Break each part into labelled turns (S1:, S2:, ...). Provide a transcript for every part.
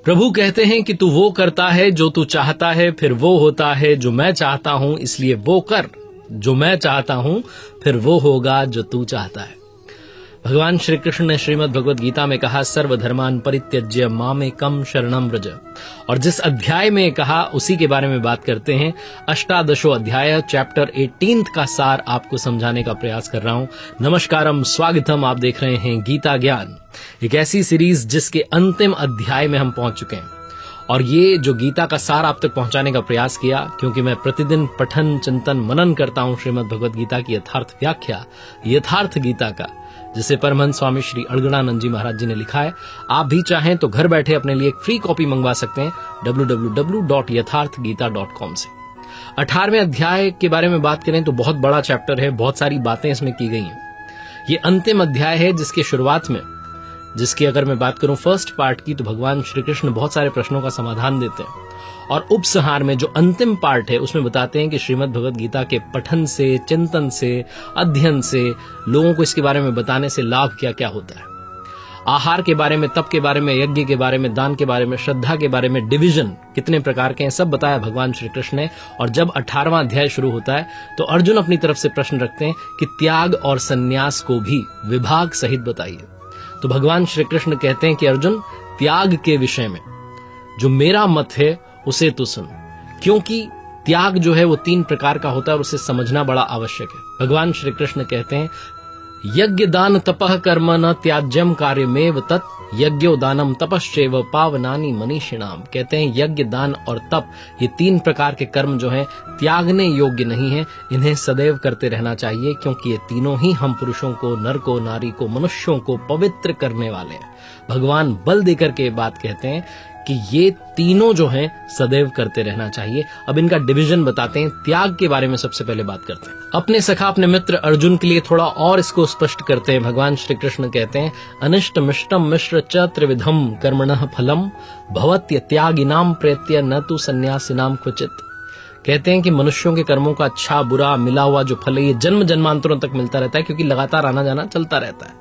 S1: प्रभु कहते हैं कि तू वो करता है जो तू चाहता है, फिर वो होता है जो मैं चाहता हूं, इसलिए वो कर जो मैं चाहता हूं, फिर वो होगा जो तू चाहता है। भगवान श्री कृष्ण ने श्रीमद् भगवद गीता में कहा, सर्वधर्मान परित्यज्य मामेकम शरणम व्रज। और जिस अध्याय में कहा उसी के बारे में बात करते हैं। अष्टादशो अध्याय चैप्टर 18 का सार आपको समझाने का प्रयास कर रहा हूं। नमस्कारम, स्वागतम। आप देख रहे हैं गीता ज्ञान, एक ऐसी सीरीज जिसके अंतिम अध्याय में हम पहुंच चुके हैं। और ये जो गीता का सार आप तक पहुंचाने का प्रयास किया, क्योंकि मैं प्रतिदिन पठन चिंतन मनन करता हूं श्रीमद् भगवद गीता की यथार्थ व्याख्या, यथार्थ गीता का, जिसे परमहंस स्वामी श्री अलगड़ानंद जी महाराज जी ने लिखा है। आप भी चाहें तो घर बैठे अपने लिए एक फ्री कॉपी मंगवा सकते हैं www.yatharthgeeta.com से। 18वें अध्याय के बारे में बात करें तो बहुत बड़ा चैप्टर है, बहुत सारी बातें इसमें की गई हैं। ये अंतिम अध्याय है जिसके शुरुआत में, जिसकी अगर मैं बात करूं फर्स्ट पार्ट की, तो भगवान श्री कृष्ण बहुत सारे प्रश्नों का समाधान देते हैं। और उपसंहार में जो अंतिम पार्ट है उसमें बताते हैं कि श्रीमद् भगवद गीता के पठन से, चिंतन से, अध्ययन से लोगों को इसके बारे में बताने से लाभ क्या क्या होता है। आहार के बारे में, तप के बारे में, यज्ञ के बारे में, दान के बारे में, श्रद्धा के बारे में, डिवीजन कितने प्रकार के हैं, सब बताया भगवान श्री कृष्ण ने। और जब 18वां अध्याय शुरू होता है तो अर्जुन अपनी तरफ से प्रश्न रखते हैं कि त्याग और संन्यास को भी विभाग सहित बताइए। तो भगवान श्री कृष्ण कहते हैं कि अर्जुन, त्याग के विषय में जो मेरा मत है उसे तो सुन, क्योंकि त्याग जो है वो 3 प्रकार का होता है और उसे समझना बड़ा आवश्यक है। भगवान श्री कृष्ण कहते हैं, यज्ञ दान तपः कर्म न त्याज्यम कार्यमेव तत् यज्ञो दानम तपश्चैव पावनानि मनीषिणाम। कहते हैं यज्ञ, दान और तप, ये 3 प्रकार के कर्म जो हैं त्यागने योग्य नहीं है, इन्हें सदैव करते रहना चाहिए, क्योंकि ये तीनों ही हम पुरुषों को, नर को, नारी को, मनुष्यों को पवित्र करने वाले हैं। भगवान बल देकर के बात कहते हैं कि ये तीनों जो हैं सदैव करते रहना चाहिए। अब इनका डिवीजन बताते हैं। त्याग के बारे में सबसे पहले बात करते हैं। अपने सखा, अपने मित्र अर्जुन के लिए थोड़ा और इसको स्पष्ट करते हैं। भगवान श्री कृष्ण कहते हैं, अनिष्ट मिष्टम मिश्र च त्रिविधम कर्मणः फलम भवत्य त्यागिनाम प्रेत्य न तु सन्यासिनाम क्वचित। कहते हैं कि मनुष्यों के कर्मों का अच्छा बुरा मिला हुआ जो फल है ये जन्म जन्मांतरों तक मिलता रहता है, क्योंकि लगातार आना जाना चलता रहता है।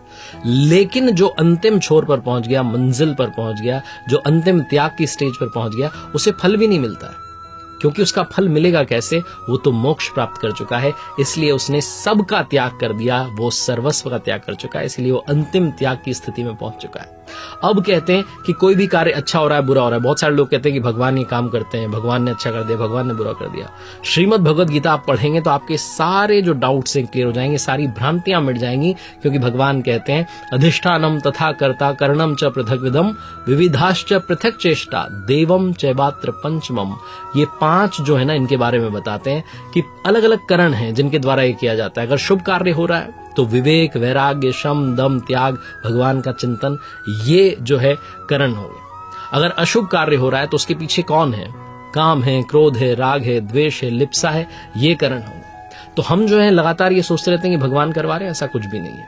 S1: लेकिन जो अंतिम छोर पर पहुंच गया, मंजिल पर पहुंच गया, जो अंतिम त्याग की स्टेज पर पहुंच गया, उसे फल भी नहीं मिलता है, क्योंकि उसका फल मिलेगा कैसे? वो तो मोक्ष प्राप्त कर चुका है, इसलिए उसने सबका त्याग कर दिया, वो सर्वस्व का त्याग कर चुका है, इसलिए वो अंतिम त्याग की स्थिति में पहुंच चुका है। अब कहते हैं कि कोई भी कार्य अच्छा हो रहा है, बुरा हो रहा है, बहुत सारे लोग कहते हैं कि भगवान ये काम करते हैं, भगवान ने अच्छा कर दिया, भगवान ने बुरा कर दिया। श्रीमद् भगवद गीता आप पढ़ेंगे तो आपके सारे जो डाउट्स हैं क्लियर हो जाएंगे, सारी भ्रांतियां मिट जाएंगी, क्योंकि भगवान कहते हैं, अधिष्ठानम तथा कर्ता करणम च पृथग्विदम विविधाश्च पृथक चेष्टा देवम चैवात्र पंचमम। ये 5 जो है ना, इनके बारे में बताते हैं कि अलग अलग करण हैं जिनके द्वारा ये किया जाता है। अगर शुभ कार्य हो रहा है तो विवेक, वैराग्य, शम, दम, त्याग, भगवान का चिंतन, ये जो है करण हो गए। अगर अशुभ कार्य हो रहा है तो उसके पीछे कौन है? काम है, क्रोध है, राग है, द्वेष है, लिप्सा है, ये करण होंगे। तो हम जो है लगातार ये सोचते रहते हैं कि भगवान करवा रहे हैं, ऐसा कुछ भी नहीं है।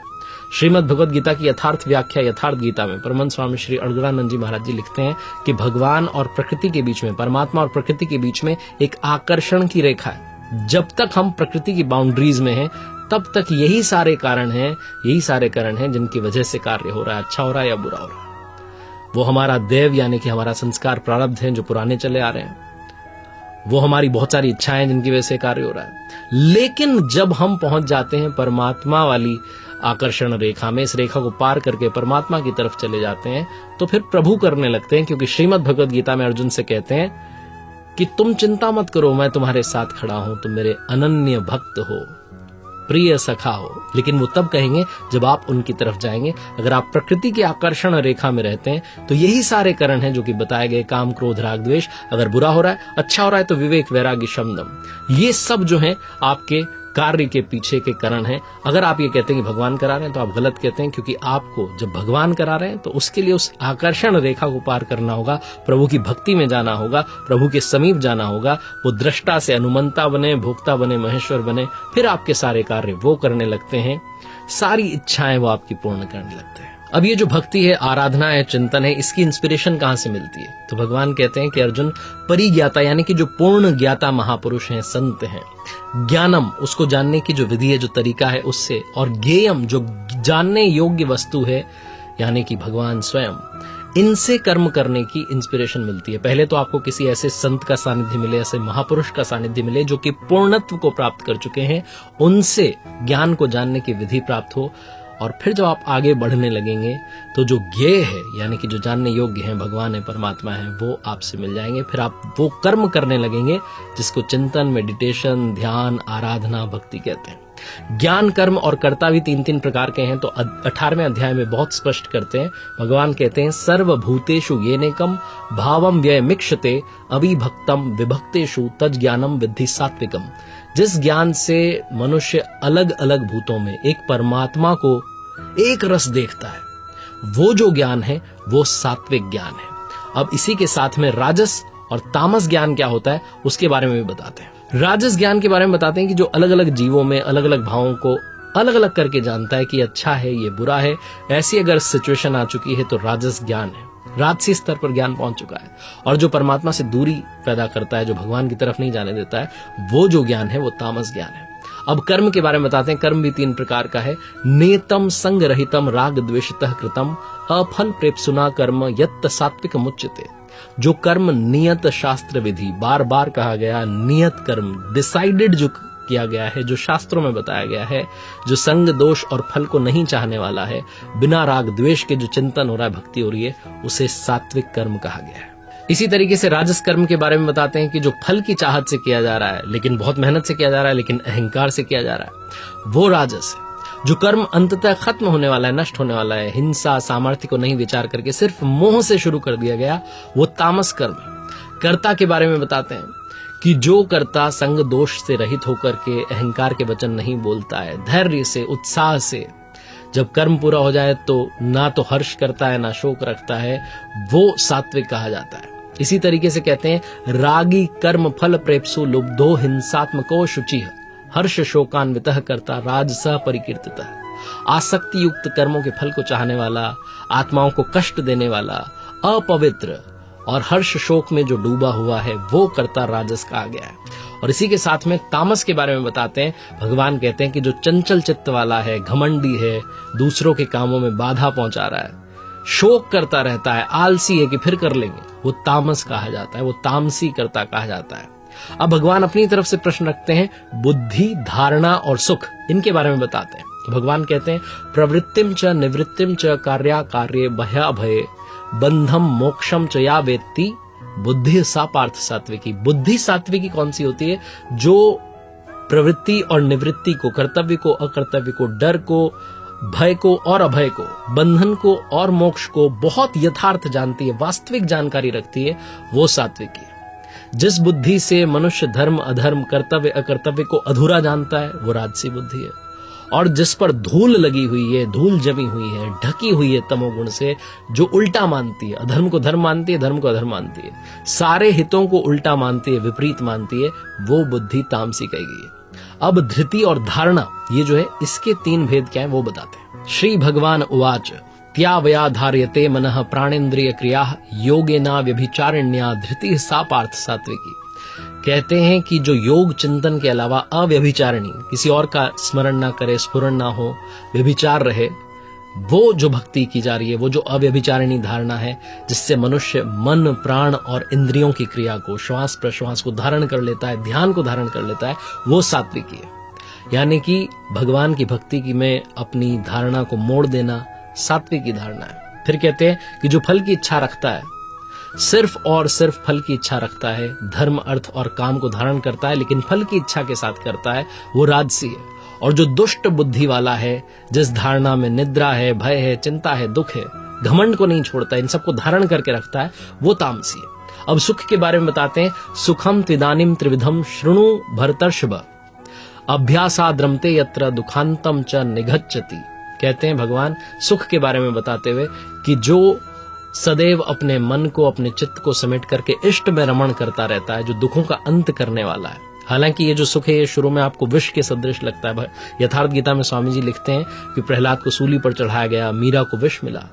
S1: श्रीमद् भगवद गीता की यथार्थ व्याख्या, यथार्थ गीता में परमहंस स्वामी श्री अलगड़ानंद जी महाराज जी लिखते हैं कि भगवान और प्रकृति के बीच में, परमात्मा और प्रकृति के बीच में एक आकर्षण की रेखा है। जब तक हम प्रकृति की बाउंड्रीज में हैं, तब तक यही सारे कारण हैं, यही सारे कारण हैं जिनकी वजह से कार्य हो रहा है, अच्छा हो रहा है या बुरा हो रहा है। वो हमारा देव यानी कि हमारा संस्कार प्रारब्ध हैं जो पुराने चले आ रहे हैं, वो हमारी बहुत सारी इच्छाएं जिनकी वजह से कार्य हो रहा है। लेकिन जब हम पहुंच जाते हैं परमात्मा वाली आकर्षण रेखा में, इस रेखा को पार करके परमात्मा की तरफ चले जाते हैं, तो फिर प्रभु करने लगते हैं। क्योंकि श्रीमद् भगवद गीता में अर्जुन से कहते हैं कि तुम चिंता मत करो, मैं तुम्हारे साथ खड़ा हूं, तुम मेरे अनन्य भक्त हो, प्रिय सखा हो। लेकिन वो तब कहेंगे जब आप उनकी तरफ जाएंगे। अगर आप प्रकृति की आकर्षण रेखा में रहते हैं तो यही सारे कारण हैं जो कि बताए गए, काम, क्रोध, राग, द्वेष। अगर बुरा हो रहा है, अच्छा हो रहा है तो विवेक, वैराग्य, शम, दम, ये सब जो है आपके कार्य के पीछे के कारण हैं। अगर आप ये कहते हैं कि भगवान करा रहे हैं तो आप गलत कहते हैं, क्योंकि आपको जब भगवान करा रहे हैं तो उसके लिए उस आकर्षण रेखा को पार करना होगा, प्रभु की भक्ति में जाना होगा, प्रभु के समीप जाना होगा। वो दृष्टा से अनुमंता बने, भोक्ता बने, महेश्वर बने, फिर आपके सारे कार्य वो करने लगते हैं, सारी इच्छाएं वो आपकी पूर्ण करने लगते हैं। अब ये जो भक्ति है, आराधना है, चिंतन है, इसकी इंस्पिरेशन कहां से मिलती है? तो भगवान कहते हैं कि अर्जुन, परिज्ञाता यानी कि जो पूर्ण ज्ञाता महापुरुष हैं, संत हैं, ज्ञानम उसको जानने की जो विधि है, जो तरीका है, उससे, और ज्ञेयम जो जानने योग्य वस्तु है यानी कि भगवान स्वयं, इनसे कर्म करने की इंस्पिरेशन मिलती है। पहले तो आपको किसी ऐसे संत का सानिध्य मिले, ऐसे महापुरुष का सानिध्य मिले जो कि पूर्णत्व को प्राप्त कर चुके हैं, उनसे ज्ञान को जानने की विधि प्राप्त हो, और फिर जब आप आगे बढ़ने लगेंगे तो जो ज्ञेय है यानी कि जो जानने योग्य है, भगवान है, परमात्मा है, वो आपसे मिल जाएंगे। फिर आप वो कर्म करने लगेंगे जिसको चिंतन, मेडिटेशन, ध्यान, आराधना, भक्ति कहते हैं। ज्ञान, कर्म और कर्ता भी 3-3 प्रकार के हैं, तो 18वें अध्याय में बहुत स्पष्ट करते हैं। भगवान कहते हैं सर्वभूतेषु येनेकम भावम व्ययमिक्षते अविभक्तम विभक्तेषु तज ज्ञानम विद्धि सात्विकम। जिस ज्ञान से मनुष्य अलग अलग भूतों में एक परमात्मा को एक रस देखता है, वो जो ज्ञान है वो सात्विक ज्ञान है। अब इसी के साथ में राजस और तामस ज्ञान क्या होता है उसके बारे में भी बताते हैं। राजस ज्ञान के बारे में बताते हैं कि जो अलग अलग जीवों में अलग अलग भावों को अलग अलग करके जानता है कि अच्छा है, ये बुरा है, ऐसी अगर सिचुएशन आ चुकी है तो राजस ज्ञान है, राजसी स्तर पर ज्ञान पहुंच चुका है। और जो परमात्मा से दूरी पैदा करता है, जो भगवान की तरफ नहीं जाने देता है, वो जो ज्ञान है वो तामस ज्ञान है। अब कर्म के बारे में बताते हैं। कर्म भी 3 प्रकार का है। नेतम संग रहितम राग द्वेषतः कृतम अफल प्रेप्सुना कर्म यत्त सात्विक मुच्यते। जो कर्म नियत शास्त्र विधि, बार बार कहा गया नियत कर्म, डिसाइडेड जो किया गया है, जो शास्त्रों में बताया गया है, जो संग दोष और फल को नहीं चाहने वाला है, बिना राग द्वेष के जो चिंतन हो रहा है, भक्ति हो रही है, उसे सात्विक कर्म कहा गया है। इसी तरीके से राजस कर्म के बारे में बताते हैं कि जो फल की चाहत से किया जा रहा है, लेकिन बहुत मेहनत से किया जा रहा है, लेकिन अहंकार से किया जा रहा है, वो राजस है। जो कर्म अंततः खत्म होने वाला है, नष्ट होने वाला है, हिंसा, सामर्थ्य को नहीं विचार करके सिर्फ मोह से शुरू कर दिया गया, वो तामस कर्म है। कर्ता के बारे में बताते हैं कि जो कर्ता संग दोष से रहित होकर के अहंकार के वचन नहीं बोलता है, धैर्य से, उत्साह से जब कर्म पूरा हो जाए तो ना तो हर्ष करता है ना शोक रखता है, वो सात्विक कहा जाता है। इसी तरीके से कहते हैं रागी कर्म फल प्रेप्सु लुब्धो हिंसात्मको शुचि हर्ष शोकान्वितः करता राजसः परिकीर्तितः। आसक्ति युक्त कर्मों के फल को चाहने वाला, आत्माओं को कष्ट देने वाला, अपवित्र और हर्ष शोक में जो डूबा हुआ है, वो कर्ता राजस कहा गया है। और इसी के साथ में तामस के बारे में बताते हैं। भगवान कहते हैं कि जो चंचल चित्त वाला है, घमंडी है, दूसरों के कामों में बाधा पहुंचा रहा है, शोक करता रहता है, आलसी है कि फिर कर लेंगे, वो तामस कहा जाता है, वो तामसी कर्ता कहा जाता है। अब भगवान अपनी तरफ से प्रश्न रखते हैं, बुद्धि, धारणा और सुख, इनके बारे में बताते हैं। तो भगवान कहते हैं प्रवृत्तिम च निवृत्तिम च कार्या कार्ये भयाभये बंधम मोक्षम च या वेत्ति बुद्धि सा पार्थ सात्विकी। बुद्धि सात्विकी कौन सी होती है? जो प्रवृत्ति और निवृत्ति को, कर्तव्य को, अकर्तव्य को, डर को, भय को और अभय को, बंधन को और मोक्ष को बहुत यथार्थ जानती है, वास्तविक जानकारी रखती है, वो सात्विकी है। जिस बुद्धि से मनुष्य धर्म अधर्म, कर्तव्य अकर्तव्य को अधूरा जानता है, वो राजसी बुद्धि है। और जिस पर धूल लगी हुई है, धूल जमी हुई है, ढकी हुई है तमोगुण से, जो उल्टा मानती है, अधर्म को धर्म मानती है, धर्म को अधर्म मानती है, सारे हितों को उल्टा मानती है, विपरीत मानती है, वो बुद्धि तामसी कही गई है। अब धृति और धारणा, ये जो है, इसके 3 भेद क्या है वो बताते हैं। श्री भगवान उवाच त्यावया धार्यते मनः प्राणेन्द्रिय क्रिया योगेना व्यभिचारिण्या धृति सा पार्थ सात्विकी। कहते हैं कि जो योग चिंतन के अलावा अव्यभिचारिणी, किसी और का स्मरण ना करे, स्फुरण ना हो, व्यभिचार रहे, वो जो भक्ति की जा रही है, वो जो अव्यभिचारिणी धारणा है, जिससे मनुष्य मन, प्राण और इंद्रियों की क्रिया को, श्वास प्रश्वास को धारण कर लेता है, ध्यान को धारण कर लेता है, वो सात्विकी है। यानी कि भगवान की भक्ति की में अपनी धारणा को मोड़ देना सात्विक की धारणा है। फिर कहते हैं कि जो फल की इच्छा रखता है, सिर्फ और सिर्फ फल की इच्छा रखता है, धर्म अर्थ और काम को धारण करता है लेकिन फल की इच्छा के साथ करता है, वो राजसी है। और जो दुष्ट बुद्धि वाला है, जिस धारणा में निद्रा है, भय है, चिंता है, दुख है, घमंड को नहीं छोड़ता, इन सबको धारण करके रखता है, वो तामसी है। अब सुख के बारे में बताते हैं। सुखम त्विदानीम त्रिविधम शृणु भरतर्षभ अभ्यासाद्रमते यत्र दुखांतम च निघच्चति। कहते हैं भगवान सुख के बारे में बताते हुए कि जो सदैव अपने मन को, अपने चित्त को समेट करके इष्ट में रमण करता रहता है, जो दुखों का अंत करने वाला है। हालांकि ये जो सुख है, ये शुरू में आपको विष के सदृश लगता है। यथार्थ गीता में स्वामी जी लिखते हैं कि प्रहलाद को सूली पर चढ़ाया गया, मीरा को विष मिला।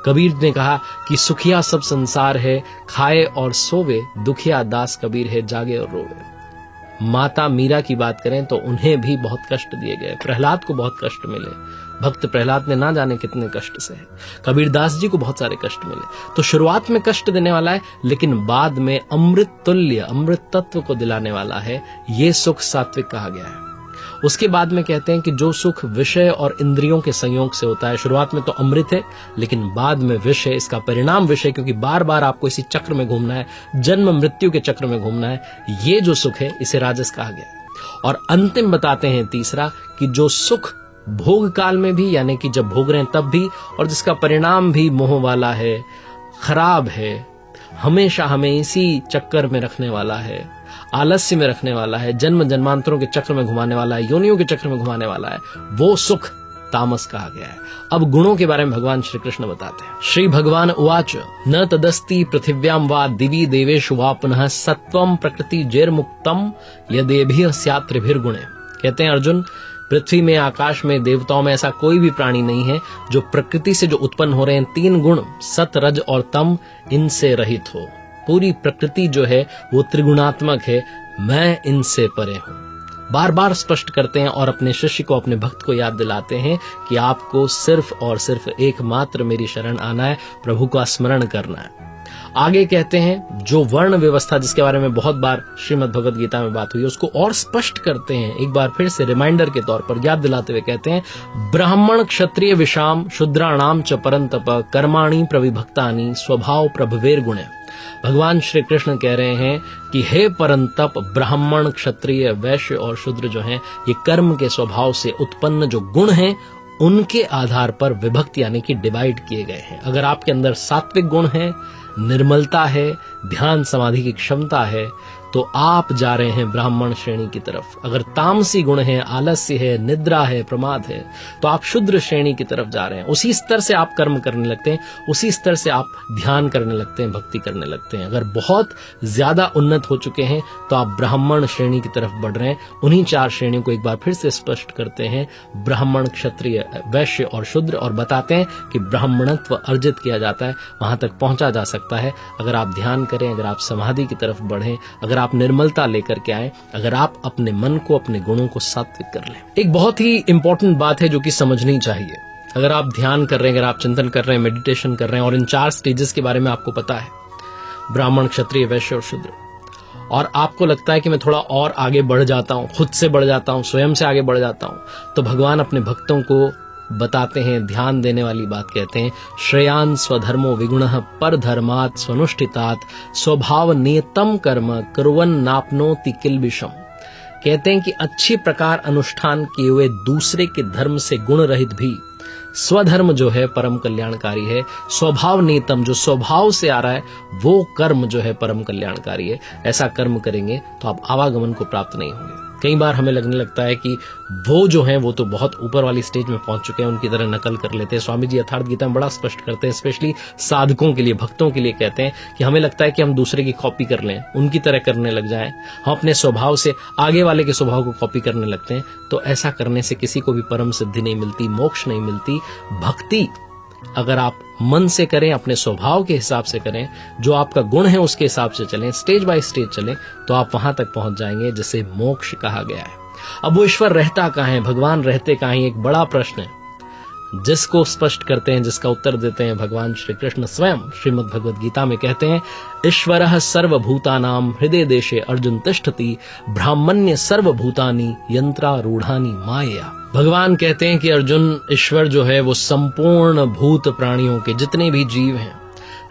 S1: कबीर ने कहा कि सुखिया सब संसार है, खाए और सोवे, दुखिया दास कबीर है, जागे और रोवे। माता मीरा की बात करें तो उन्हें भी बहुत कष्ट दिए गए, प्रहलाद को बहुत कष्ट मिले, भक्त प्रहलाद ने ना जाने कितने कष्ट से है, कबीरदास जी को बहुत सारे कष्ट मिले। तो शुरुआत में कष्ट देने वाला है, लेकिन बाद में अमृत तुल्य, अमृत तत्व को दिलाने वाला है। ये सुख सात्विक कहा गया है। उसके बाद में कहते हैं कि जो सुख विषय और इंद्रियों के संयोग से होता है, शुरुआत में तो अमृत है, लेकिन बाद में विषय, इसका परिणाम विषय, क्योंकि बार बार आपको इसी चक्र में घूमना है, जन्म मृत्यु के चक्र में घूमना है, ये जो सुख है इसे राजस कहा गया है। और अंतिम बताते हैं तीसरा, कि जो सुख भोग काल में भी, यानी कि जब भोग रहे हैं तब भी, और जिसका परिणाम भी मोह वाला है, खराब है, हमेशा हमें इसी चक्कर में रखने वाला है, आलस्य में रखने वाला है, जन्म जन्मांतरों के चक्र में घुमाने वाला है, योनियों के चक्र में घुमाने वाला है, वो सुख तामस कहा गया है। अब गुणों के बारे में भगवान श्री कृष्ण बताते हैं। श्री भगवान उवाच न तदस्ति पृथिव्याम वा दिवि देवेषु वा पुनः सत्वम प्रकृति जैर्मुक्तम यदेभिः स्यात् त्रिभिर्गुणे। कहते हैं अर्जुन, पृथ्वी में, आकाश में, देवताओं में ऐसा कोई भी प्राणी नहीं है जो प्रकृति से जो उत्पन्न हो रहे हैं 3 गुण सत, रज और तम, इनसे रहित हो। पूरी प्रकृति जो है वो त्रिगुणात्मक है, मैं इनसे परे हूं। बार बार स्पष्ट करते हैं और अपने शिष्य को, अपने भक्त को याद दिलाते हैं कि आपको सिर्फ और सिर्फ एकमात्र मेरी शरण आना है, प्रभु का स्मरण करना है। आगे कहते हैं जो वर्ण व्यवस्था, जिसके बारे में बहुत बार श्रीमद् भगवद गीता में बात हुई, उसको और स्पष्ट करते हैं, एक बार फिर से रिमाइंडर के तौर पर याद दिलाते हुए कहते हैं ब्राह्मण क्षत्रिय विषाम शूद्राणाम च परंतप कर्माणि प्रविभक्तानि स्वभाव प्रभवेर गुणे। भगवान श्री कृष्ण कह रहे हैं कि हे परंतप, ब्राह्मण, क्षत्रिय, वैश्य और शूद्र जो हैं, ये कर्म के स्वभाव से उत्पन्न जो गुण हैं, उनके आधार पर विभक्त यानी कि डिवाइड किए गए हैं। अगर आपके अंदर सात्विक गुण है, निर्मलता है, ध्यान समाधि की क्षमता है, तो आप जा रहे हैं ब्राह्मण श्रेणी की तरफ। अगर तामसी गुण है, आलस्य है, निद्रा है, प्रमाद है, तो आप शुद्र श्रेणी की तरफ जा रहे हैं। उसी स्तर से आप कर्म करने लगते हैं, उसी स्तर से आप ध्यान करने लगते हैं, भक्ति करने लगते हैं। अगर बहुत ज्यादा उन्नत हो चुके हैं तो आप ब्राह्मण श्रेणी की तरफ बढ़ रहे हैं। उन्हीं 4 श्रेणियों को एक बार फिर से स्पष्ट करते हैं, ब्राह्मण, क्षत्रिय, वैश्य और शूद्र, और बताते हैं कि ब्राह्मणत्व अर्जित किया जाता है, वहां तक पहुंचा जा सकता है अगर आप ध्यान करें, अगर आप समाधि की तरफ बढ़ें, अगर आप निर्मलता लेकर के आए, अगर आप अपने मन को, अपने गुणों को सात्विक कर लें। एक बहुत ही इंपॉर्टेंट बात है जो कि समझनी चाहिए। अगर आप ध्यान कर रहे हैं, अगर आप चिंतन कर रहे हैं, मेडिटेशन कर रहे हैं, और इन 4 स्टेजेस के बारे में आपको पता है, ब्राह्मण, क्षत्रिय, वैश्य और शूद्र, और आपको लगता है कि मैं थोड़ा और आगे बढ़ जाता हूं, खुद से बढ़ जाता हूं, स्वयं से आगे बढ़ जाता हूं, तो भगवान अपने भक्तों को बताते हैं, ध्यान देने वाली बात कहते हैं, श्रेयान स्वधर्मो विगुणः पर धर्मात् स्वनुष्ठितात् स्वभाव नियतम कर्म कुर्वन् नाप्नोति किल्बिषम्। कहते हैं कि अच्छी प्रकार अनुष्ठान किए हुए दूसरे के धर्म से गुण रहित भी स्वधर्म जो है परम कल्याणकारी है। स्वभाव नियतम, जो स्वभाव से आ रहा है वो कर्म जो है परम कल्याणकारी है। ऐसा कर्म करेंगे तो आप आवागमन को प्राप्त नहीं होंगे। कई बार हमें लगने लगता है कि वो जो हैं वो तो बहुत ऊपर वाली स्टेज में पहुंच चुके हैं, उनकी तरह नकल कर लेते हैं। स्वामी जी यथार्थ गीता में बड़ा स्पष्ट करते हैं, स्पेशली साधकों के लिए, भक्तों के लिए कहते हैं कि हमें लगता है कि हम दूसरे की कॉपी कर लें, उनकी तरह करने लग जाएं, हम अपने स्वभाव से आगे वाले के स्वभाव को कॉपी करने लगते हैं। तो ऐसा करने से किसी को भी परम सिद्धि नहीं मिलती, मोक्ष नहीं मिलती। भक्ति अगर आप मन से करें, अपने स्वभाव के हिसाब से करें, जो आपका गुण है उसके हिसाब से चलें, स्टेज बाय स्टेज चलें, तो आप वहां तक पहुंच जाएंगे जिसे मोक्ष कहा गया है। अब वो ईश्वर रहता कहां है, भगवान रहते कहां है, एक बड़ा प्रश्न है जिसको स्पष्ट करते हैं, जिसका उत्तर देते हैं भगवान श्री कृष्ण स्वयं। श्रीमद् भगवद गीता में कहते हैं, ईश्वरः सर्वभूतानां हृदय देशे अर्जुन तिष्ठति ब्राह्मण्य सर्वभूतानि यंत्रारूढ़ानि माया। भगवान कहते हैं कि अर्जुन, ईश्वर जो है वो संपूर्ण भूत प्राणियों के, जितने भी जीव हैं,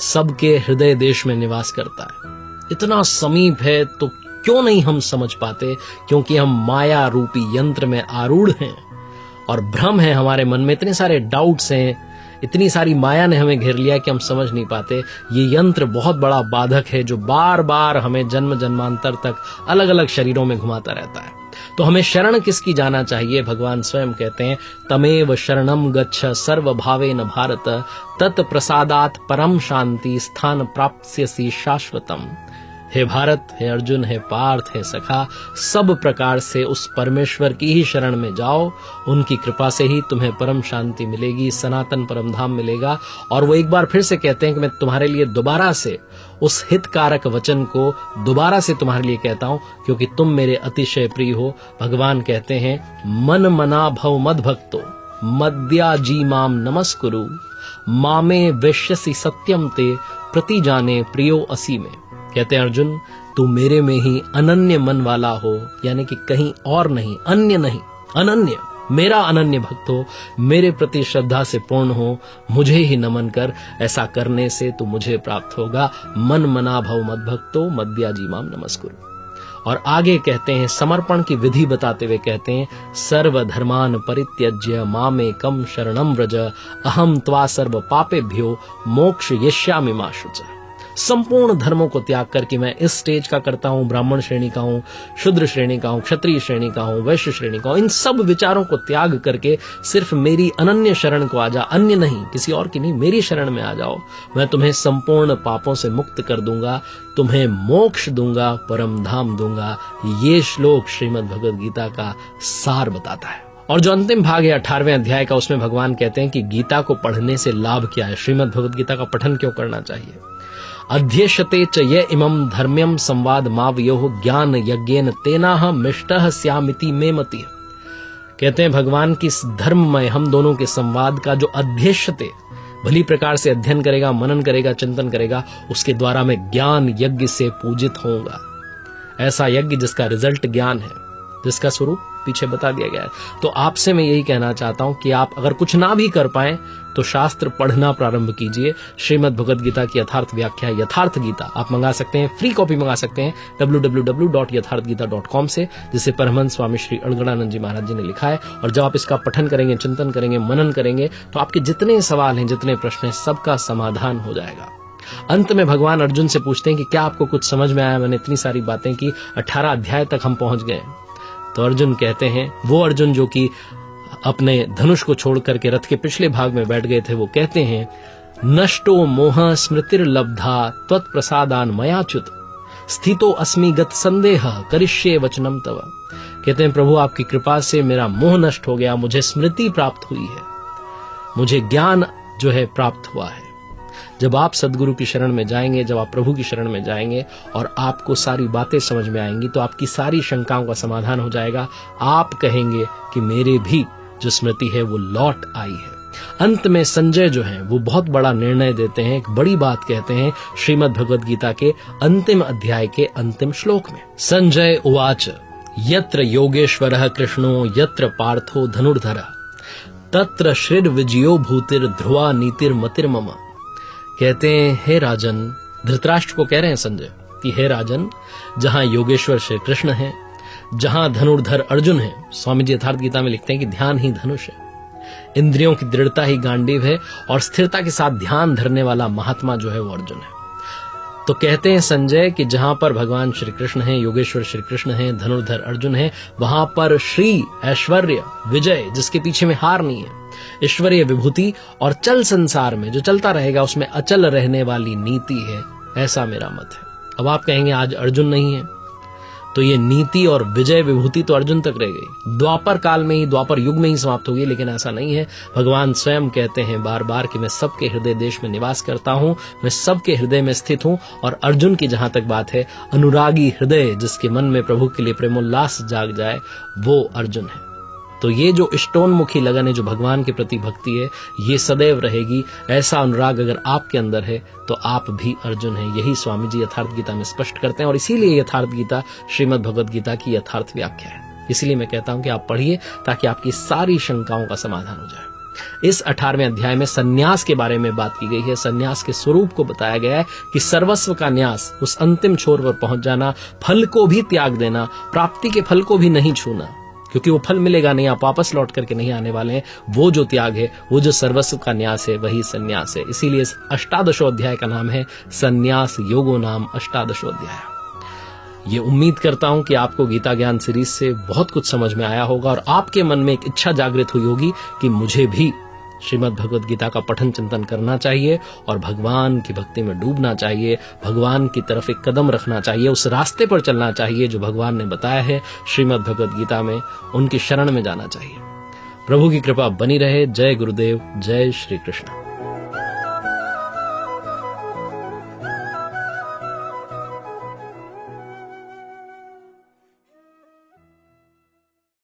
S1: सबके हृदय देश में निवास करता है। इतना समीप है तो क्यों नहीं हम समझ पाते, क्योंकि हम माया रूपी यंत्र में आरूढ़ हैं और भ्रम है हमारे मन में, इतने सारे डाउट्स हैं, इतनी सारी माया ने हमें घेर लिया कि हम समझ नहीं पाते। ये यंत्र बहुत बड़ा बाधक है जो बार बार हमें जन्म जन्मांतर तक अलग अलग शरीरों में घुमाता रहता है। तो हमें शरण किसकी जाना चाहिए? भगवान स्वयं कहते हैं, तमेव शरणम गच्छ सर्वभावेन भारत तत्प्रसादात् परम शांति स्थान प्राप्स्यसि शाश्वतम। हे भारत, हे अर्जुन, हे पार्थ, हे सखा, सब प्रकार से उस परमेश्वर की ही शरण में जाओ। उनकी कृपा से ही तुम्हें परम शांति मिलेगी, सनातन परम धाम मिलेगा। और वो एक बार फिर से कहते हैं कि मैं तुम्हारे लिए दोबारा से उस हितकारक वचन को दोबारा से तुम्हारे लिए कहता हूं, क्योंकि तुम मेरे अतिशय प्रिय हो। भगवान कहते हैं, मन मना भव मद भक्तो मद्याजी माम नमस्कुरु, मामे वैश्यसि सत्यम ते प्रति जाने प्रियो असी में। कहते हैं अर्जुन, तू मेरे में ही अनन्य मन वाला हो, यानी कि कहीं और नहीं, अन्य नहीं, अनन्य, मेरा अनन्य भक्त हो, मेरे प्रति श्रद्धा से पूर्ण हो, मुझे ही नमन कर। ऐसा करने से तू मुझे प्राप्त होगा। मन मना भव मद भक्तो मद्याजी माम नमस्कुरु। और आगे कहते हैं, समर्पण की विधि बताते हुए कहते हैं, सर्वधर्मान परित्यज्य मामेकं शरणं व्रज, अहम त्वा सर्व पापेभ्यो मोक्षयिष्यामि मा शुचः। संपूर्ण धर्मों को त्याग करके मैं इस स्टेज का करता हूं, ब्राह्मण श्रेणी का हूं, शूद्र श्रेणी का हूं, क्षत्रिय श्रेणी का हूं, वैश्य श्रेणी का हूं, इन सब विचारों को त्याग करके सिर्फ मेरी अनन्य शरण को आ जा, अन्य नहीं, किसी और की नहीं, मेरी शरण में आ जाओ। मैं तुम्हें संपूर्ण पापों से मुक्त कर दूंगा, तुम्हें मोक्ष दूंगा, परम धाम दूंगा। ये श्लोक श्रीमद् भगवद गीता का सार बताता है। और जो अंतिम भाग है 18वें अध्याय का, उसमें भगवान कहते हैं कि गीता को पढ़ने से लाभ क्या है, श्रीमद् भगवद गीता का पठन क्यों करना चाहिए। अध्यक्षते च ये इमं धर्म्यम संवाद मावयोः ज्ञान यज्ञेन तेनाह मिष्टः स्यामिति मे मति। कहते हैं भगवान की इस धर्ममय हम दोनों के संवाद का जो अध्यक्षते भली प्रकार से अध्ययन करेगा, मनन करेगा, चिंतन करेगा, उसके द्वारा मैं ज्ञान यज्ञ से पूजित होऊंगा। ऐसा यज्ञ जिसका रिजल्ट ज्ञान है, जिसका स्वरूप पीछे बता दिया गया है। तो आपसे मैं यही कहना चाहता हूं कि आप अगर कुछ ना भी कर पाए तो शास्त्र पढ़ना प्रारंभ कीजिए। श्रीमद् भगवद गीता की यथार्थ व्याख्या यथार्थ गीता आप मंगा सकते हैं, फ्री कॉपी मंगा सकते हैं www.यथार्थगीता.com से, जिसे परमहंस स्वामी श्री अड़गड़ानंद जी महाराज जी ने लिखा है। और जब आप इसका पठन करेंगे, चिंतन करेंगे, मनन करेंगे, तो आपके जितने सवाल हैं, जितने प्रश्न हैं, सबका समाधान हो जाएगा। अंत में भगवान अर्जुन से पूछते हैं कि क्या आपको कुछ समझ में आया। मैंने इतनी सारी बातें की, 18 अध्याय तक हम पहुंच गए। तो अर्जुन कहते हैं, वो अर्जुन जो कि अपने धनुष को छोड़ करके रथ के पिछले भाग में बैठ गए थे, वो कहते हैं, नष्टो मोह स्मृतिर्लब्धा त्वत्प्रसादान मयाच्युत, स्थितो अस्मि गत संदेह करिष्ये वचनम तव। कहते हैं प्रभु आपकी कृपा से मेरा मोह नष्ट हो गया, मुझे स्मृति प्राप्त हुई है, मुझे ज्ञान जो है प्राप्त हुआ है। जब आप सदगुरु की शरण में जाएंगे, जब आप प्रभु की शरण में जाएंगे और आपको सारी बातें समझ में आएंगी, तो आपकी सारी शंकाओं का समाधान हो जाएगा। आप कहेंगे कि मेरे भी जो स्मृति है वो लौट आई है। अंत में संजय जो है वो बहुत बड़ा निर्णय देते हैं, एक बड़ी बात कहते हैं श्रीमद् भगवद गीता के अंतिम अध्याय के अंतिम श्लोक में। संजय उवाच यत्र योगेश्वरः कृष्णो यत्र पार्थो धनुर्धरः तत्र श्रीर विजयो भूतिर ध्रुवा नीतिर मतिर्मम। कहते हैं, हे राजन, धृतराष्ट्र को कह रहे हैं संजय कि हे राजन, जहां योगेश्वर श्री कृष्ण है, जहां धनुर्धर अर्जुन है, स्वामी जी यथार्थ गीता में लिखते हैं कि ध्यान ही धनुष है, इंद्रियों की दृढ़ता ही गांडीव है, और स्थिरता के साथ ध्यान धरने वाला महात्मा जो है वो अर्जुन है। तो कहते हैं संजय कि जहां पर भगवान श्री कृष्ण है, योगेश्वर श्री कृष्ण है, धनुर्धर अर्जुन है, वहां पर श्री, ऐश्वर्य, विजय, जिसके पीछे में हार नहीं है, ईश्वरीय विभूति और चल संसार में जो चलता रहेगा उसमें अचल रहने वाली नीति है, ऐसा मेरा मत है। अब आप कहेंगे आज अर्जुन नहीं है, तो ये नीति और विजय विभूति तो अर्जुन तक रह गई, द्वापर काल में ही, द्वापर युग में ही समाप्त होगी। लेकिन ऐसा नहीं है। भगवान स्वयं कहते हैं बार बार कि मैं सबके हृदय देश में निवास करता हूं, मैं सबके हृदय में स्थित हूं। और अर्जुन की जहां तक बात है, अनुरागी हृदय जिसके मन में प्रभु के लिए प्रेमोल्लास जाग जाए, वो अर्जुन है। तो ये जो इष्टोन्मुखी लगन है, जो भगवान के प्रति भक्ति है, ये सदैव रहेगी। ऐसा अनुराग अगर आपके अंदर है तो आप भी अर्जुन हैं। यही स्वामी जी यथार्थ गीता में स्पष्ट करते हैं, और इसीलिए यथार्थ गीता श्रीमद् भगवद गीता की यथार्थ व्याख्या है। इसीलिए मैं कहता हूं कि आप पढ़िए ताकि आपकी सारी शंकाओं का समाधान हो जाए। इस 18वें अध्याय में सन्यास के बारे में बात की गई है। सन्यास के स्वरूप को बताया गया है कि सर्वस्व का न्यास, उस अंतिम छोर पर पहुंच जाना, फल को भी त्याग देना, प्राप्ति के फल को भी नहीं छूना, क्योंकि वो फल मिलेगा नहीं, आप वापस लौट करके नहीं आने वाले हैं। वो जो त्याग है, वो जो सर्वस्व का न्यास है, वही सन्यास है। इसीलिए इस 18वें अध्याय का नाम है सन्यास योगो नाम 18वां अध्याय। ये उम्मीद करता हूं कि आपको गीता ज्ञान सीरीज से बहुत कुछ समझ में आया होगा और आपके मन में एक इच्छा जागृत हुई होगी कि मुझे भी श्रीमद् भगवद गीता का पठन चिंतन करना चाहिए और भगवान की भक्ति में डूबना चाहिए, भगवान की तरफ एक कदम रखना चाहिए, उस रास्ते पर चलना चाहिए जो भगवान ने बताया है श्रीमद् भगवद गीता में, उनकी शरण में जाना चाहिए। प्रभु की कृपा बनी रहे। जय गुरुदेव, जय श्री कृष्ण।